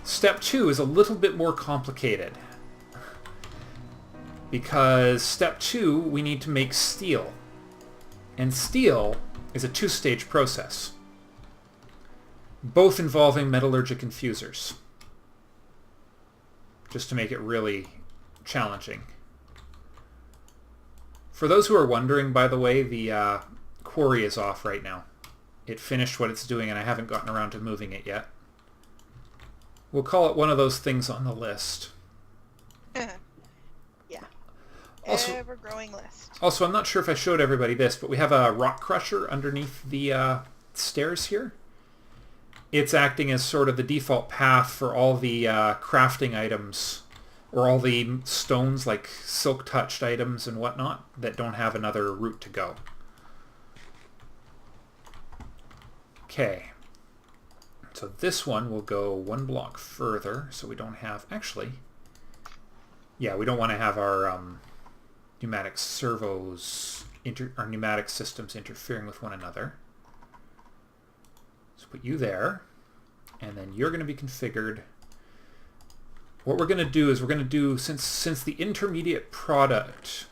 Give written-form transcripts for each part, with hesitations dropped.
Step 2 is a little bit more complicated. Because step 2, we need to make steel. And steel is a two-stage process, both involving metallurgic infusers, just to make it really challenging. For those who are wondering, by the way, the quarry is off right now. It finished what it's doing and I haven't gotten around to moving it yet. We'll call it one of those things on the list. Yeah. Also, ever-growing list. Also, I'm not sure if I showed everybody this, but we have a rock crusher underneath the stairs here. It's acting as sort of the default path for all the crafting items, or all the stones like silk-touched items and whatnot that don't have another route to go. Okay. So this one will go one block further, so we don't have... Actually, yeah, we don't want to have our pneumatic servos, our pneumatic systems interfering with one another. So put you there, and then you're going to be configured. What we're going to do is we're going to do, since the intermediate product...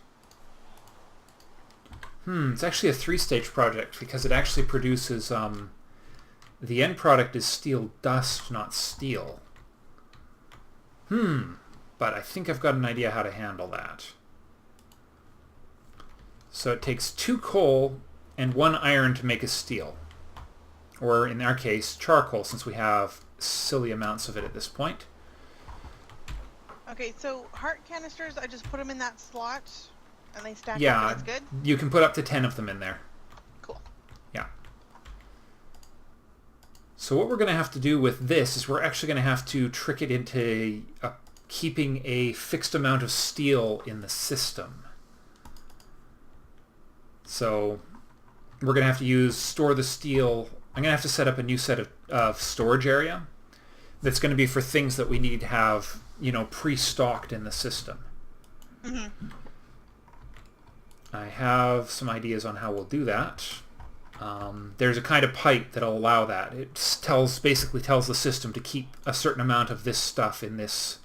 it's actually a three-stage project because it actually produces... the end product is steel dust, not steel. But I think I've got an idea how to handle that. So it takes 2 coal and 1 iron to make a steel. Or in our case, charcoal, since we have silly amounts of it at this point. Okay, so heart canisters, I just put them in that slot and they stack up Yeah, and that's good? you can put up to 10 of them in there. Cool. Yeah. So what we're going to have to do with this is we're actually going to have to trick it into keeping a fixed amount of steel in the system. So we're going to have to store the steel. I'm going to have to set up a new set of storage area that's going to be for things that we need to have, pre-stocked in the system. Mm-hmm. I have some ideas on how we'll do that. There's a kind of pipe that'll allow that. It basically tells the system to keep a certain amount of this stuff in this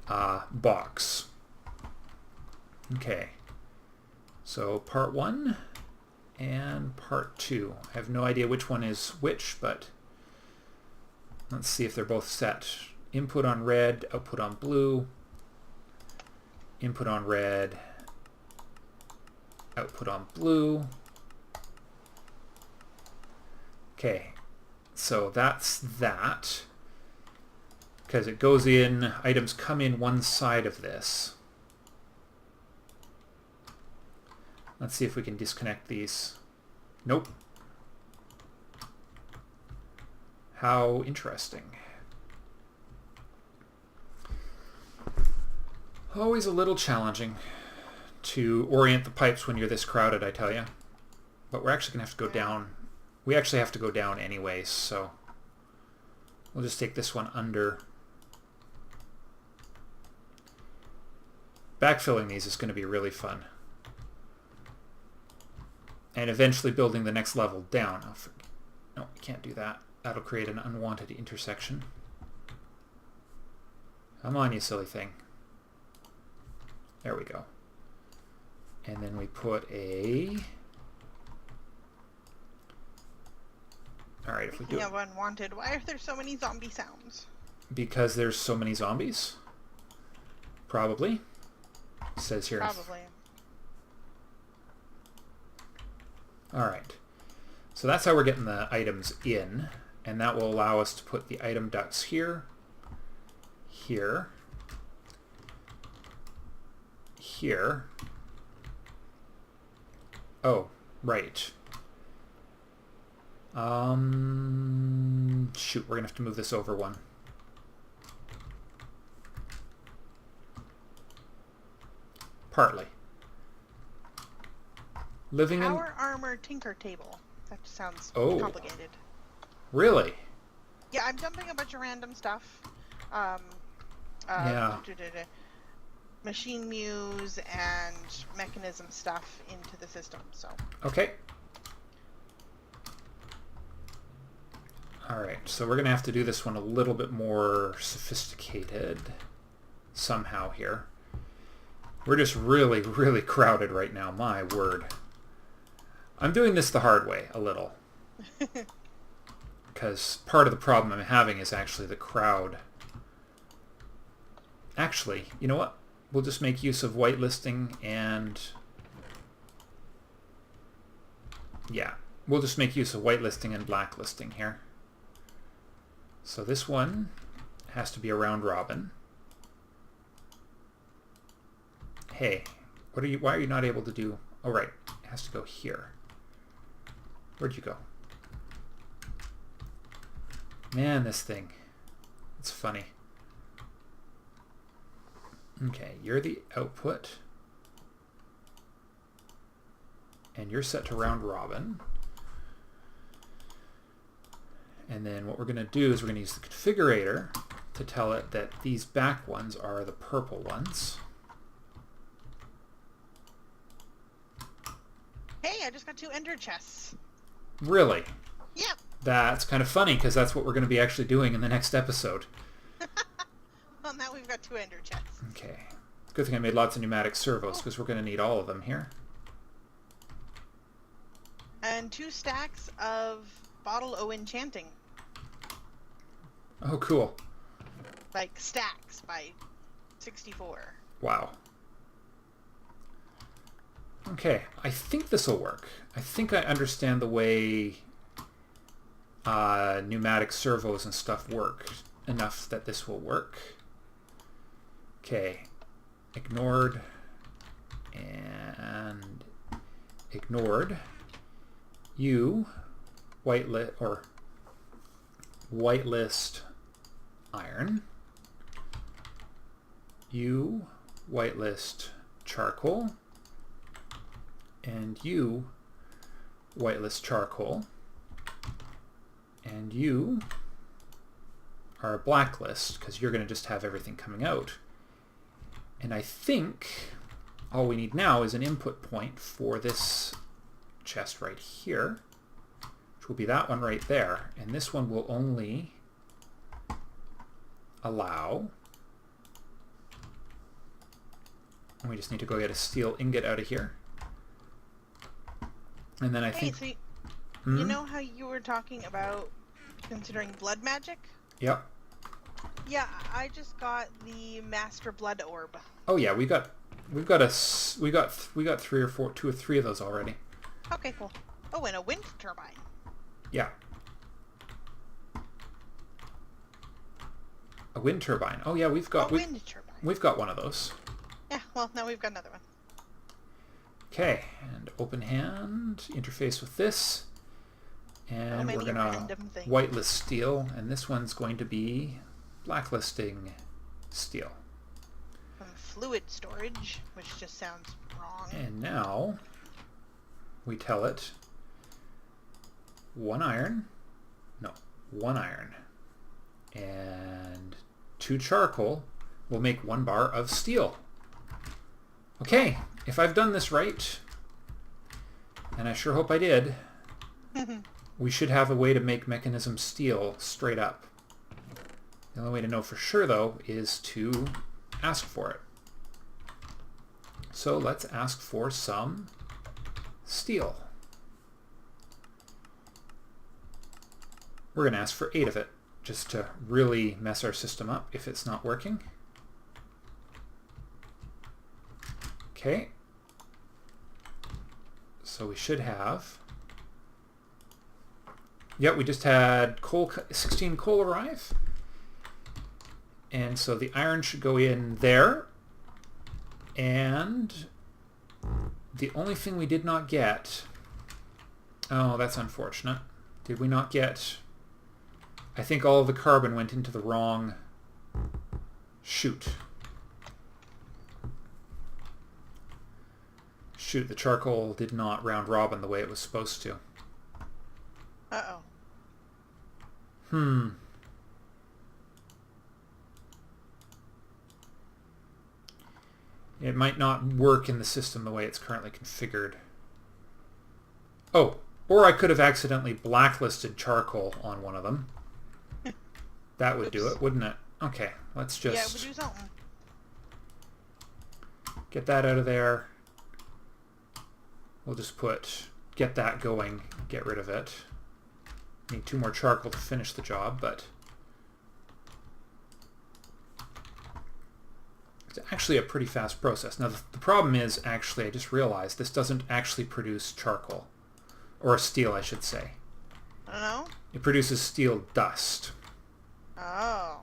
box. Okay. So part 1 and part 2. I have no idea which one is which, but let's see if they're both set. Input on red, output on blue. Input on red, output on blue. Okay, so that's that. Because it goes in, items come in one side of this. Let's see if we can disconnect these. Nope. How interesting. Always a little challenging to orient the pipes when you're this crowded, I tell you. But we're actually going to have to go down. We actually have to go down anyways, so we'll just take this one under. Backfilling these is going to be really fun. And eventually building the next level down. No, we can't do that. That'll create an unwanted intersection. Come on, you silly thing. There we go. And then we put a... Alright, if we do... Yeah, unwanted. Why are there so many zombie sounds? Because there's so many zombies? Probably. It says here. Probably. Alright. So that's how we're getting the items in. And that will allow us to put the item ducts here. Here. Here. Oh, right. Shoot, we're gonna have to move this over one. Partly. Living in... Power armor tinker table. That sounds complicated. Really? Yeah, I'm dumping a bunch of random stuff. Yeah. Machine muse and mechanism stuff into the system, so. Okay. Alright, so we're going to have to do this one a little bit more sophisticated somehow here. We're just really, really crowded right now, my word. I'm doing this the hard way, a little. Because part of the problem I'm having is actually the crowd. Actually, you know what? We'll just make use of whitelisting and... yeah, we'll just make use of whitelisting and blacklisting here. So this one has to be a round robin. Hey, why are you not able to do... oh right, it has to go here. Where'd you go? Man, this thing. It's funny. Okay, you're the output. And you're set to round robin. And then what we're going to do is we're going to use the configurator to tell it that these back ones are the purple ones. Hey, I just got 2 ender chests. Really? Yep. That's kind of funny because that's what we're going to be actually doing in the next episode. Well, now we've got 2 ender chests. Okay. Good thing I made lots of pneumatic servos because we're going to need all of them here. And 2 stacks of bottle O enchanting. Oh, cool. Like stacks by 64. Wow. Okay, I think this will work. I think I understand the way pneumatic servos and stuff work enough that this will work. Okay, ignored and ignored. You whitelist iron. You whitelist charcoal. And you whitelist charcoal. And you are a blacklist because you're going to just have everything coming out. And I think all we need now is an input point for this chest right here, which will be that one right there. And this one will only allow... and we just need to go get a steel ingot out of here. And then I think... so you know how you were talking about considering blood magic? Yep. Yeah, I just got the Master Blood Orb. Oh yeah, we got 3 or 4, 2 or 3 of those already. Okay, cool. Oh, and a wind turbine. Yeah. A wind turbine. Oh yeah, wind turbine. We've got one of those. Yeah, well, now we've got another one. Okay, and open hand, interface with this. And we're going to whitelist steel, and this one's going to be blacklisting steel. Fluid storage, which just sounds wrong. And now we tell it 1 iron, and 2 charcoal will make 1 bar of steel. Okay, if I've done this right, and I sure hope I did, we should have a way to make mechanism steel straight up. The only way to know for sure, though, is to ask for it. So let's ask for some steel. We're going to ask for 8 of it, just to really mess our system up if it's not working. Okay. So we should have... yep, we just had 16 coal arrive. And so the iron should go in there. And the only thing we did not get... oh, that's unfortunate. Did we not get... I think all of the carbon went into the wrong chute. Shoot, the charcoal did not round robin the way it was supposed to. Uh-oh. It might not work in the system the way it's currently configured. Oh, Or I could have accidentally blacklisted charcoal on one of them. That would do Oops. it, wouldn't it? Okay, let's Yeah, it would just do something. get that out of there. We'll just put, get that going, get rid of it. Need 2 more charcoal to finish the job, but it's actually a pretty fast process. Now the problem is, actually, I just realized this doesn't actually produce charcoal. Or steel, I should say. I don't know. It produces steel dust. Oh.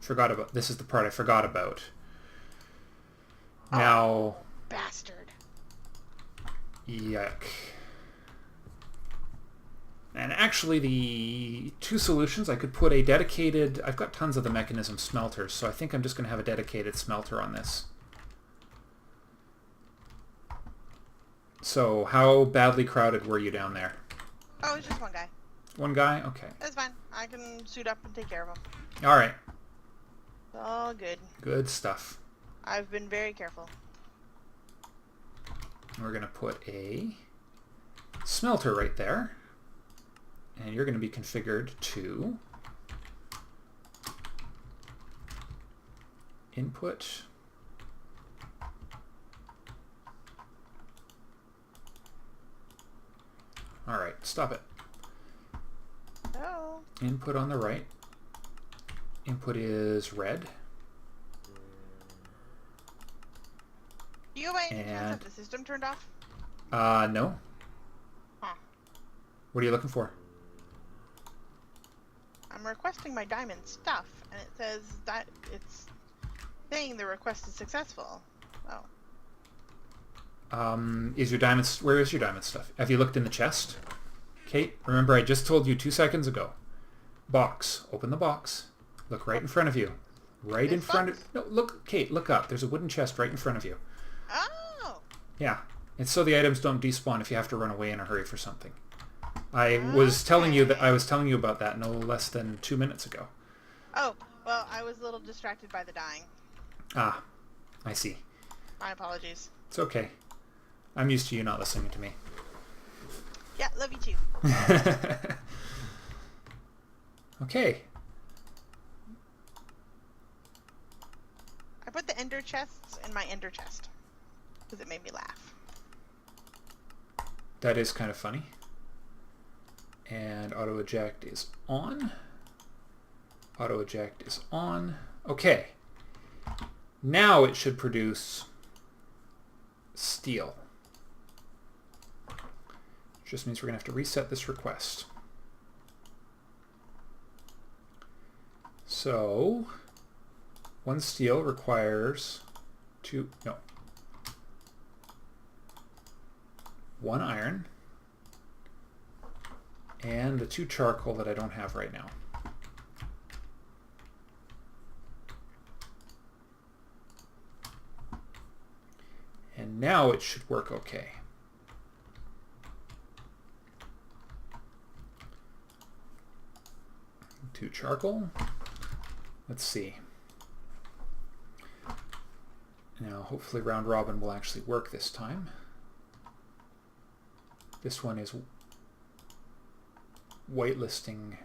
Forgot about, this is the part I forgot about. Oh, Now, bastard. yuck. And actually the 2 solutions, I could put a dedicated, I've got tons of the mechanism smelters, so I think I'm just going to have a dedicated smelter on this. So how badly crowded were you down there? Oh, it's just one guy. One guy? Okay. That's fine. I can suit up and take care of him. Alright. It's all good. Good stuff. I've been very careful. We're going to put a smelter right there. And you're going to be configured to input Alright, stop it. Oh. Input on the right. Input is red. Do you by any chance And have the system turned off? no. Huh. What are you looking for? I'm requesting my diamond stuff, and it says that it's saying the request is successful. Oh. Is your diamond... Where is your diamond stuff? Have you looked in the chest? Kate, remember I just told you 2 seconds ago. Box. Open the box. Look right in front of you. Right in This front box? of... No, look, Kate, look up. There's a wooden chest right in front of you. Oh! Yeah. It's so the items don't despawn if you have to run away in a hurry for something. I was telling you about that no less than 2 minutes ago. Oh, well, I was a little distracted by the dying. Ah, I see. My apologies. It's okay. I'm used to you not listening to me. Yeah, love you too. Okay. I put the ender chests in my ender chest because it made me laugh. That is kind of funny. And auto eject is on. Auto eject is on. Okay. Now it should produce steel. Just means we're going to have to reset this request. So 1 steel requires 1 iron and the 2 charcoal that I don't have right now. And now it should work okay. Two charcoal. Let's see. Now hopefully round robin will actually work this time. This one is whitelisting.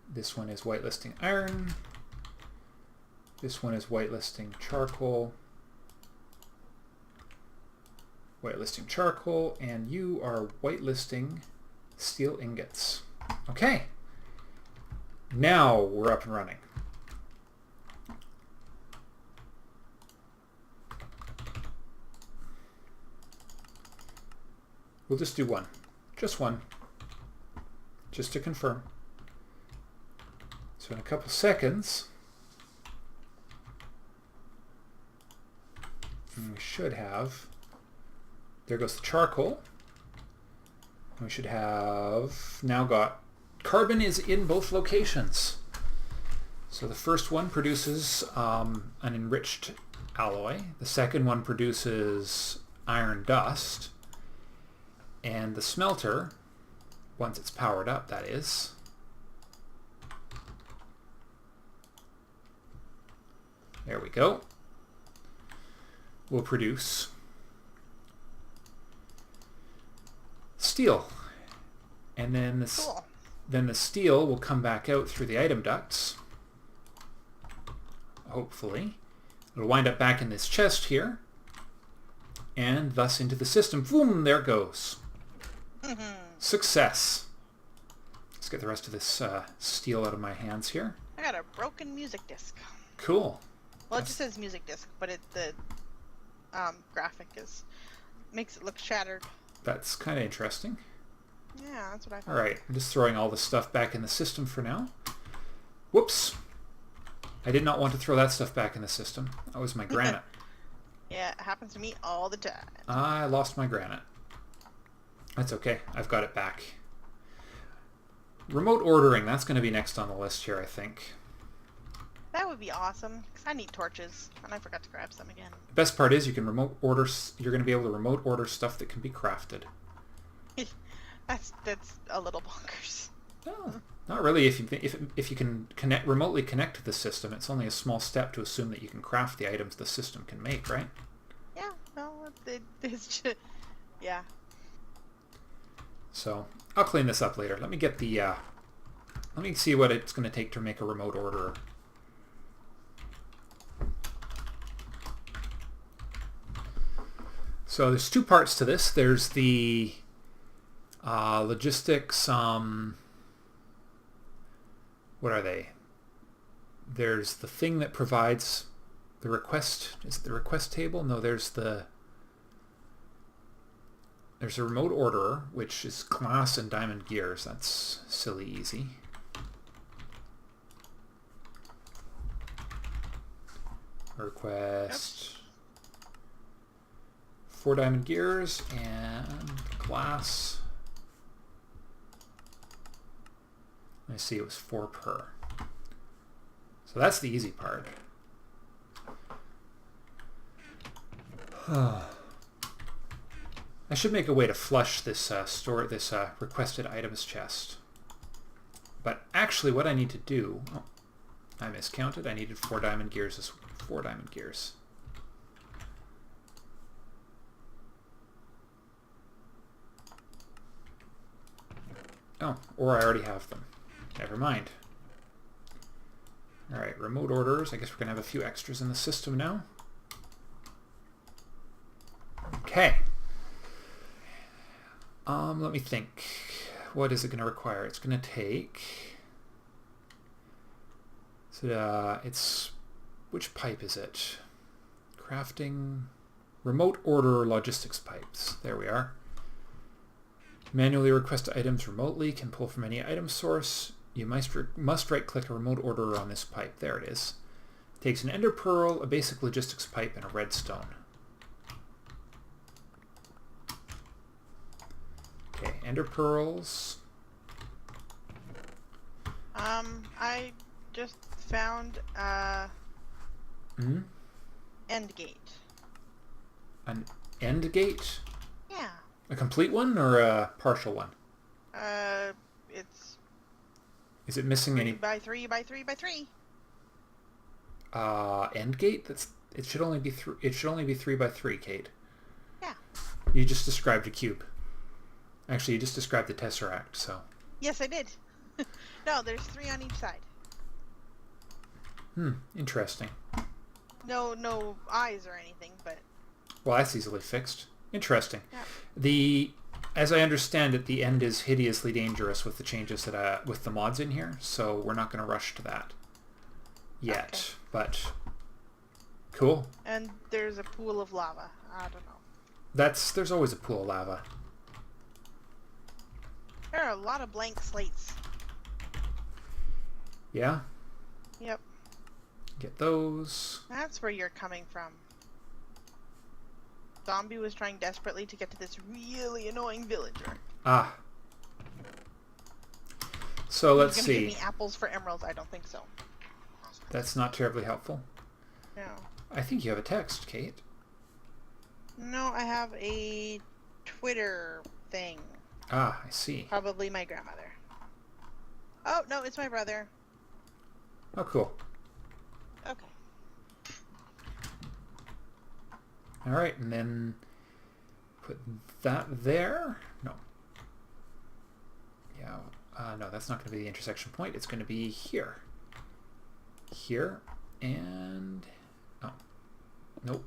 This one is whitelisting iron. This one is whitelisting charcoal. Whitelisting charcoal, and you are whitelisting steel ingots. Okay. Now we're up and running. We'll just do 1. Just 1. Just to confirm. So in a couple seconds, we should have... There goes the charcoal. We should have now got... Carbon is in both locations. So the first one produces an enriched alloy. The second one produces iron dust. And the smelter, once it's powered up, that is, there we go, will produce steel. And then Cool. then the steel will come back out through the item ducts. Hopefully. It'll wind up back in this chest here. And thus into the system. Boom! There it goes. Success. Let's get the rest of this steel out of my hands here. I got a broken music disc. Cool. Well, it just says music disc, but the graphic makes it look shattered. That's kind of interesting. Yeah, that's what I thought. Alright, I'm just throwing all the stuff back in the system for now. Whoops. I did not want to throw that stuff back in the system. That was my granite. Yeah, it happens to me all the time. I lost my granite. That's okay. I've got it back. Remote ordering. That's going to be next on the list here, I think. That would be awesome, because I need torches, and I forgot to grab some again. The best part is you can remote order. You're going to be able to remote order stuff that can be crafted. That's a little bonkers. Oh, not really. If you can remotely connect to the system, it's only a small step to assume that you can craft the items the system can make, right? Yeah. Well, it's just, yeah. So I'll clean this up later. Let me get the. Let me see what it's going to take to make a remote orderer. So there's two parts to this. There's the logistics. What are they? There's the thing that provides the request. Is it the request table? No, there's a remote orderer, which is glass and diamond gears. That's silly easy. Request 4 diamond gears and glass. I see it was 4 per. So that's the easy part. I should make a way to flush this requested items chest. But actually what I need to do... Oh, I miscounted. I needed 4 diamond gears. 4 diamond gears. Oh, or I already have them. Never mind. Alright, remote orders. I guess we're going to have a few extras in the system now. Okay. Let me think. What is it going to require? It's going to take... So, it's... Which pipe is it? Crafting... Remote order logistics pipes. There we are. Manually request items remotely. Can pull from any item source. You must right-click a remote orderer on this pipe. There it is. Takes an ender pearl, a basic logistics pipe, and a redstone. Okay, ender pearls. I just found end gate. An end gate? Yeah. A complete one or a partial one? It's... Is it missing 3 any... by 3 by 3 by 3. End gate? It should only be 3 by 3, Kate. Yeah. You just described a cube. Actually, you just described the tesseract, so... Yes, I did. No, there's 3 on each side. Interesting. No eyes or anything, but... Well, that's easily fixed. Interesting. Yeah. As I understand it, the end is hideously dangerous with the changes that with the mods in here, so we're not going to rush to that yet. Okay. But cool. And there's a pool of lava. I don't know. There's always a pool of lava. There are a lot of blank slates. Yeah? Yep. Get those. That's where you're coming from. Zombie was trying desperately to get to this really annoying villager. Ah. So let's see. Give me apples for emeralds? I don't think so. That's not terribly helpful. No. I think you have a text, Kate. No, I have a Twitter thing. Ah, I see. Probably my grandmother. Oh, no, it's my brother. Oh, cool. Okay. All right, and then put that there. No. no, that's not going to be the intersection point. It's going to be here. Here, and... oh, nope.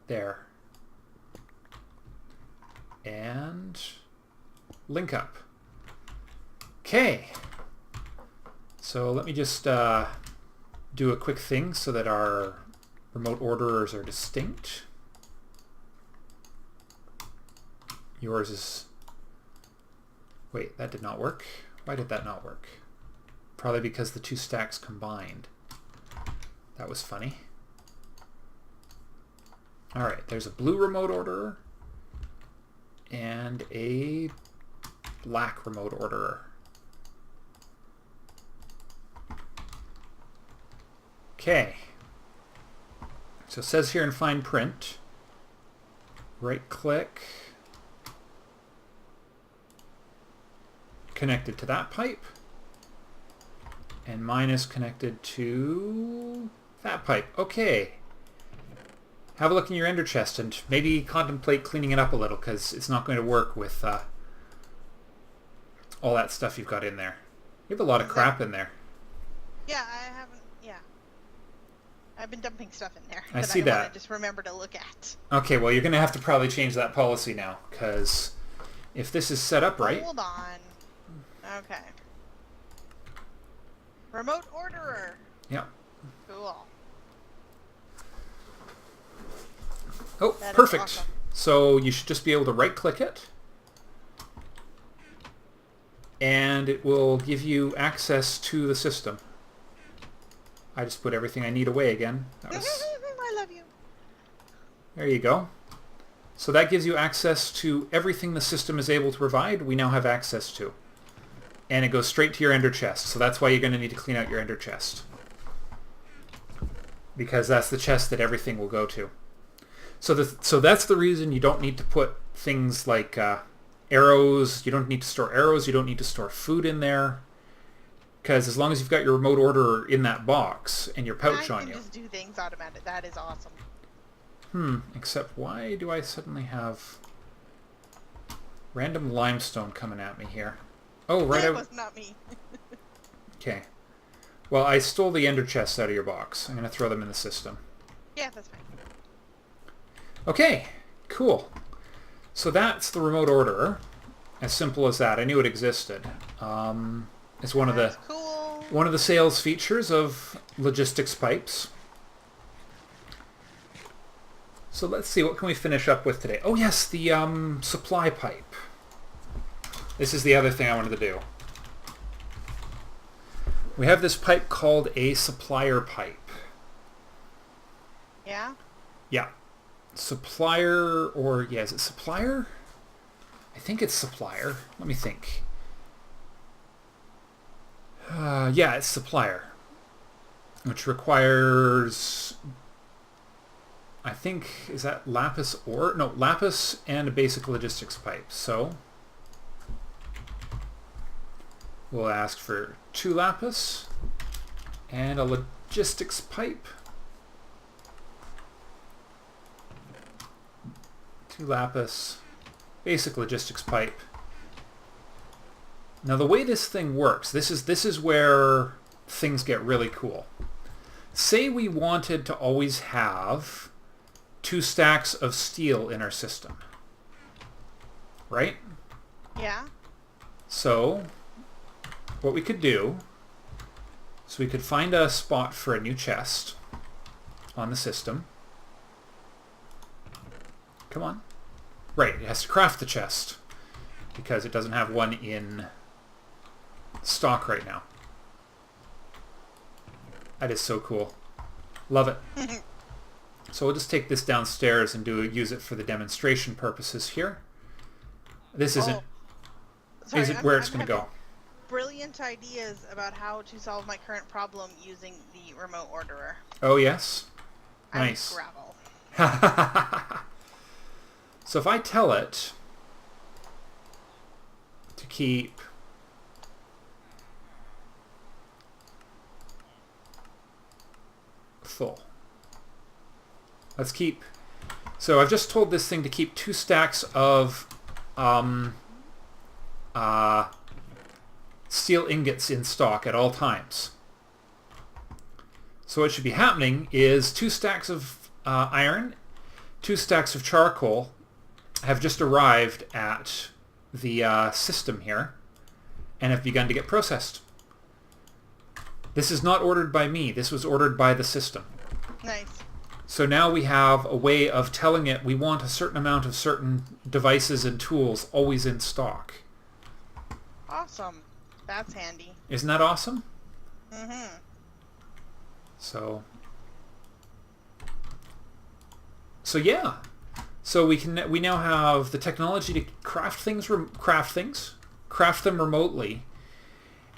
There. And link up. Okay. So let me just do a quick thing so that our remote orderers are distinct. Yours is... wait, that did not work. Why did that not work? Probably because the two stacks combined. That was funny. Alright, there's a blue remote orderer and a black remote orderer. Okay. So it says here in fine print, right click, connected to that pipe, and mine is connected to that pipe. Okay. Have a look in your ender chest and maybe contemplate cleaning it up a little, because it's not going to work with all that stuff you've got in there. You have a lot of crap in there. Yeah, I haven't... yeah. I've been dumping stuff in there. I see that. I just remember to look at. Okay, well, you're going to have to probably change that policy now, because if this is set up right... hold on. Okay. Remote orderer. Yeah. Cool. Oh, That is perfect. awesome. So you should just be able to right-click it, and it will give you access to the system. I just put everything I need away again. That was... I love you. There you go. So that gives you access to everything the system is able to provide, we now have access to. And it goes straight to your ender chest. So that's why you're going to need to clean out your ender chest, because that's the chest that everything will go to. So that's the reason you don't need to put things like arrows. You don't need to store arrows. You don't need to store food in there, because as long as you've got your remote orderer in that box and your pouch on you. I can just do things automatic. That is awesome. Except why do I suddenly have random limestone coming at me here? Oh, right. That was not me. Okay. Well, I stole the ender chests out of your box. I'm going to throw them in the system. Yeah, that's fine. Okay, cool. So that's the remote orderer. As simple as that. I knew it existed. It's one of the cool. one of the sales features of logistics pipes. So let's see, what can we finish up with today? Oh yes, the supply pipe. This is the other thing I wanted to do. We have this pipe called a supplier pipe. Yeah? Yeah. Supplier, or yeah, is it supplier? I think it's supplier. Let me think. Yeah, it's supplier, which requires, I think, is that lapis ore? No, lapis and a basic logistics pipe. So we'll ask for 2 lapis and a logistics pipe. 2 lapis, basic logistics pipe. Now the way this thing works, this is where things get really cool. Say we wanted to always have 2 stacks of steel in our system, right? Yeah. So what we could do is we could find a spot for a new chest on the system. Come on. Right, it has to craft the chest because it doesn't have one in stock right now. That is so cool. Love it. So we'll just take this downstairs and use it for the demonstration purposes here. This isn't where it's going to go. Brilliant ideas about how to solve my current problem using the remote orderer. Oh yes? Nice. Gravel. So if I tell it to keep full. Let's keep... So I've just told this thing to keep 2 stacks of steel ingots in stock at all times. So what should be happening is 2 stacks of iron, 2 stacks of charcoal have just arrived at the system here and have begun to get processed. This is not ordered by me. This was ordered by the system. Nice. So now we have a way of telling it we want a certain amount of certain devices and tools always in stock. Awesome. That's handy. Isn't that awesome? Mm-hmm. So yeah. So we now have the technology to craft them remotely,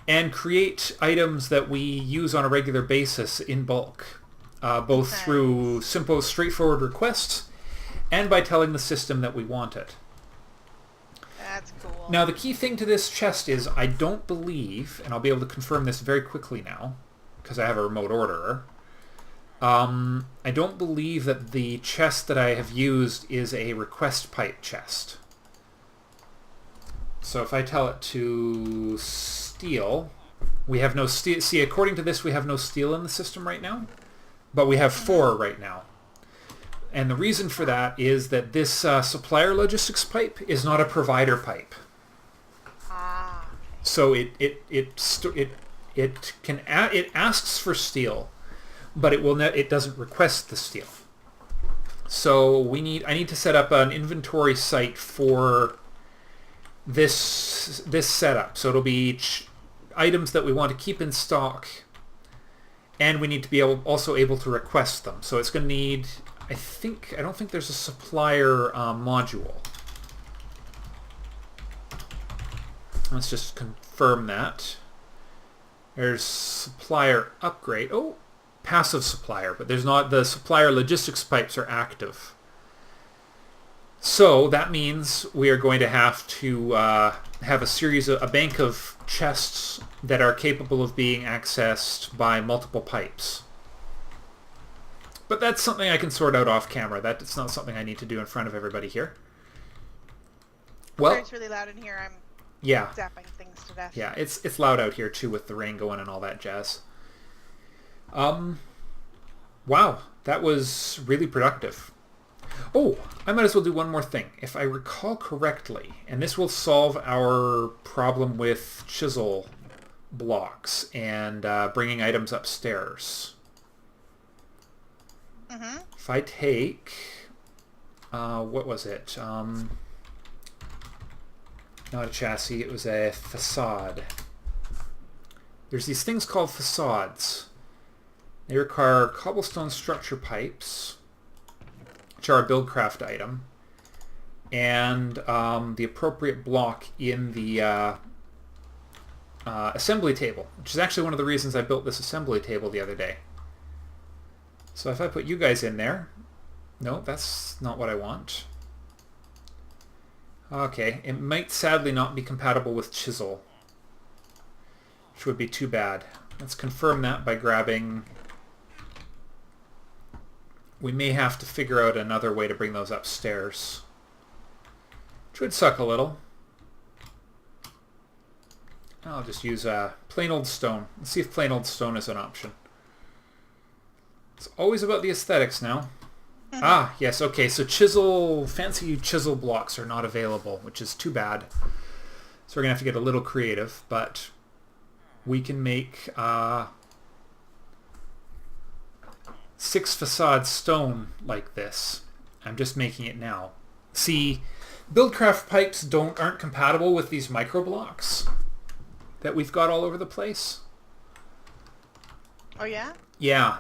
and create items that we use on a regular basis in bulk, both Nice. through simple, straightforward requests and by telling the system that we want it. That's cool. Now, the key thing to this chest is I don't believe, and I'll be able to confirm this very quickly now, because I have a remote orderer, I don't believe that the chest that I have used is a request pipe chest. So if I tell it to steel, we have no steel. See, according to this, we have no steel in the system right now, but we have 4 right now. And the reason for that is that this supplier logistics pipe is not a provider pipe. Ah. So it asks for steel, but it doesn't request the steel. So I need to set up an inventory site for this setup. So it'll be items that we want to keep in stock, and we need to be also able to request them. So it's going to need, I don't think there's a supplier module. Let's just confirm that. There's supplier upgrade. Oh, passive supplier, but there's not. The supplier logistics pipes are active. So that means we are going to have to have a bank of chests that are capable of being accessed by multiple pipes. But that's something I can sort out off camera. That's not something I need to do in front of everybody here. Well, Sorry, it's really loud in here. I'm yeah. zapping things to death. Yeah, it's loud out here too with the rain going and all that jazz. Wow, that was really productive. Oh, I might as well do one more thing. If I recall correctly, and this will solve our problem with chisel blocks and bringing items upstairs. Mm-hmm. If I take, what was it? Not a chassis, it was a facade. There's these things called facades. They require cobblestone structure pipes, which are a buildcraft item, and the appropriate block in the assembly table, which is actually one of the reasons I built this assembly table the other day. So if I put you guys in there, no, that's not what I want. Okay, it might sadly not be compatible with chisel, which would be too bad. Let's confirm that by grabbing... We may have to figure out another way to bring those upstairs, which would suck a little. I'll just use plain old stone. Let's see if plain old stone is an option. It's always about the aesthetics now. Ah, yes, okay, so fancy chisel blocks are not available, which is too bad. So we're going to have to get a little creative, but we can make 6 facade stone like this. I'm just making it now. See, Buildcraft pipes aren't compatible with these micro blocks that we've got all over the place. Oh yeah? Yeah.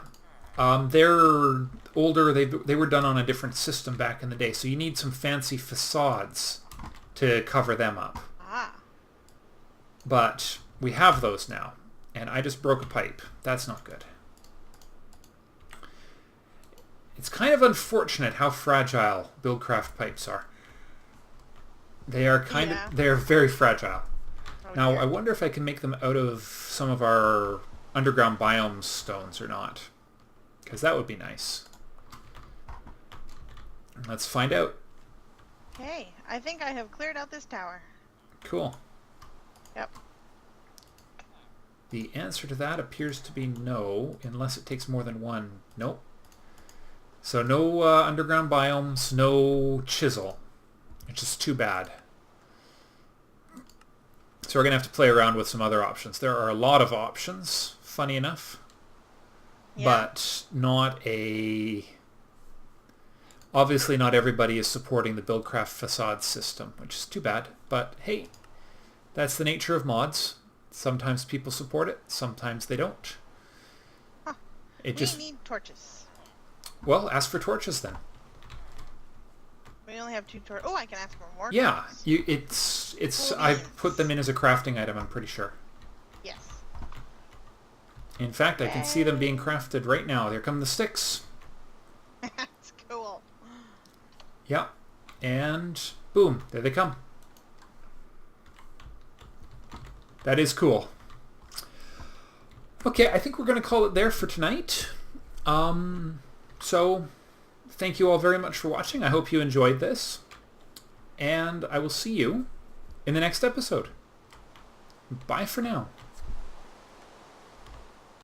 They're older. They were done on a different system back in the day, so you need some fancy facades to cover them up. Ah. But we have those now, and I just broke a pipe. That's not good. It's kind of unfortunate how fragile Buildcraft pipes are. They are they're very fragile. Oh, Now, dear. I wonder if I can make them out of some of our underground biomes stones or not. Because that would be nice. Let's find out. Hey, I think I have cleared out this tower. Cool. Yep. The answer to that appears to be no, unless it takes more than one. Nope. So no underground biomes, no chisel, which is too bad. So we're going to have to play around with some other options. There are a lot of options, funny enough, but not a... Obviously not everybody is supporting the Buildcraft facade system, which is too bad. But hey, that's the nature of mods. Sometimes people support it, sometimes they don't. Huh. We need torches. Well, ask for torches then. We only have 2 torches. Oh, I can ask for more Yeah, torches. it's I put them in as a crafting item, I'm pretty sure. Yes. In fact, I can see them being crafted right now. Here come the sticks. That's cool. Yeah, and boom, there they come. That is cool. Okay, I think we're going to call it there for tonight. So, thank you all very much for watching. I hope you enjoyed this. And I will see you in the next episode. Bye for now.